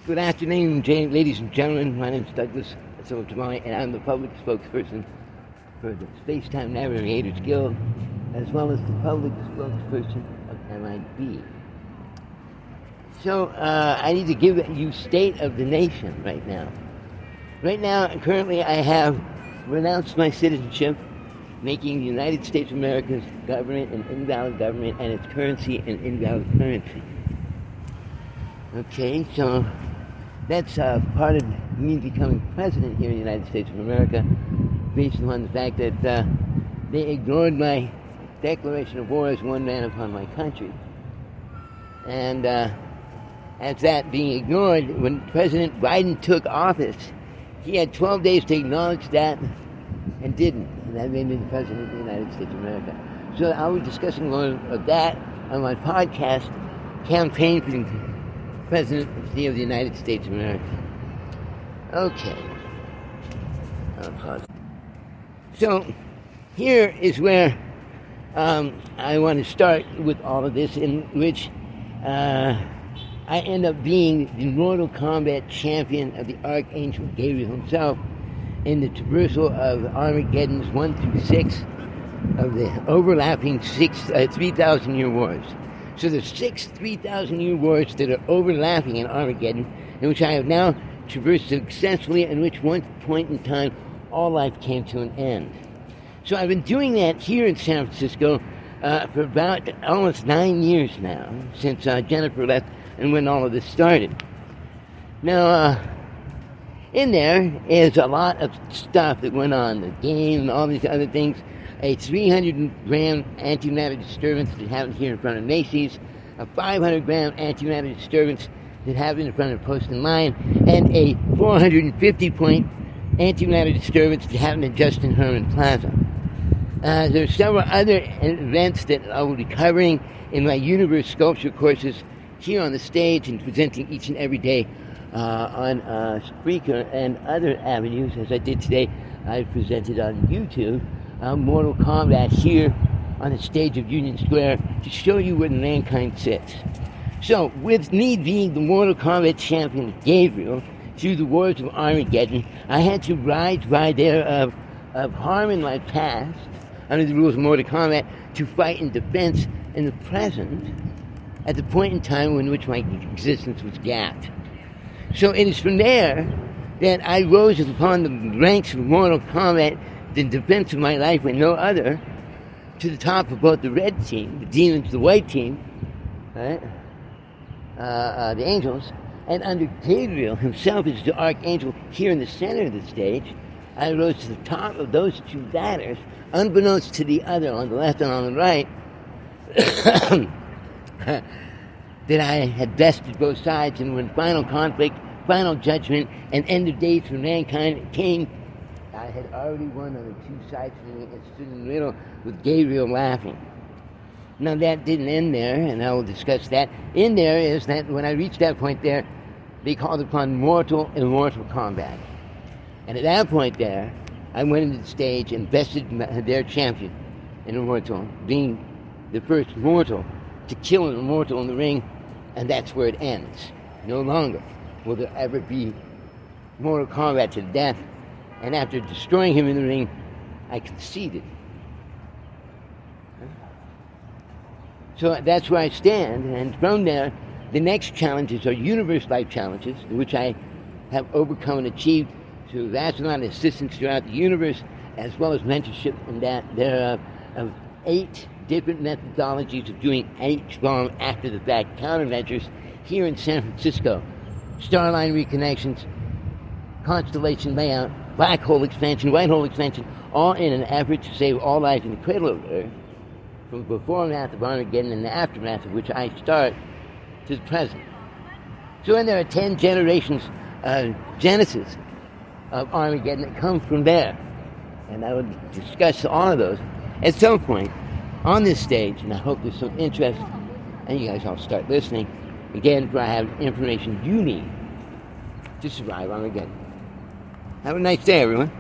Good afternoon, ladies and gentlemen. My name is Douglas Tamai, and I'm the public spokesperson for the Space-Time Navigators Guild, as well as the public spokesperson of MIB. So, I need to give you state of the nation right now. Right now, currently, I have renounced my citizenship, making the United States of America's government an invalid government and its currency an invalid currency. Okay, so that's part of me becoming president here in the United States of America, based on the fact that they ignored my declaration of war as one man upon my country. And as that being ignored, when President Biden took office, he had 12 days to acknowledge that and didn't. And that made me the president of the United States of America. So I'll be discussing more of that on my podcast, Campaign for the Presidency of the United States of America. Okay. I'll pause. So here is where I want to start with all of this, in which I end up being the Mortal Kombat champion of the Archangel Gabriel himself in the traversal of Armageddon's 1 through 6 of the overlapping 3,000-year wars. So there's 6 3,000-year wars that are overlapping in Armageddon, in which I have now traversed successfully, in which one point in time all life came to an end. So I've been doing that here in San Francisco for about almost 9 years now, since Jennifer left and when all of this started. Now, in there is a lot of stuff that went on, the game and all these other things. A 300-gram antimatter disturbance that happened here in front of Macy's, a 500-gram antimatter disturbance that happened in front of Post and Line, and a 450-point antimatter disturbance that happened in Justin Herman Plaza. There are several other events that I will be covering in my universe sculpture courses here on the stage and presenting each and every day on Spreaker and other avenues. As I did today, I presented on YouTube Mortal Kombat here on the stage of Union Square to show you where mankind sits. So, with me being the Mortal Kombat champion Gabriel through the wars of Armageddon, I had to rise by there of harm in my past, under the rules of Mortal Kombat, to fight in defense in the present, at the point in time in which my existence was gapped. So it is from there that I rose upon the ranks of Mortal Kombat, the defense of my life with no other, to the top of both the red team, the demons, the white team, right? The angels, and under Gabriel himself as the Archangel here in the center of the stage, I rose to the top of those two ladders, unbeknownst to the other on the left and on the right, that I had bested both sides, and when final conflict, final judgment, and end of days for mankind came, I had already won on the two sides from me and stood in the middle with Gabriel laughing. Now that didn't end there, and I will discuss that. In there is that when I reached that point there, they called upon mortal and Mortal Kombat. And at that point there, I went into the stage and bested their champion in Immortal, being the first mortal to kill an immortal in the ring, and that's where it ends. No longer will there ever be Mortal Kombat to the death, and after destroying him in the ring, I conceded. So that's where I stand, and from there, the next challenges are universe-life challenges, which I have overcome and achieved through vast amount of assistance throughout the universe, as well as mentorship in that there are 8 different methodologies of doing H-bomb after-the-fact countermeasures here in San Francisco. Starline reconnections, constellation layout, black hole expansion, white hole expansion, all in an effort to save all life in the cradle of Earth, from the before and after Armageddon and the aftermath of which I start to the present. So then there are 10 generations, genesis of Armageddon that come from there. And I will discuss all of those at some point on this stage, and I hope there's some interest, and you guys all start listening. Again, for I have information you need to survive Armageddon. Have a nice day, everyone.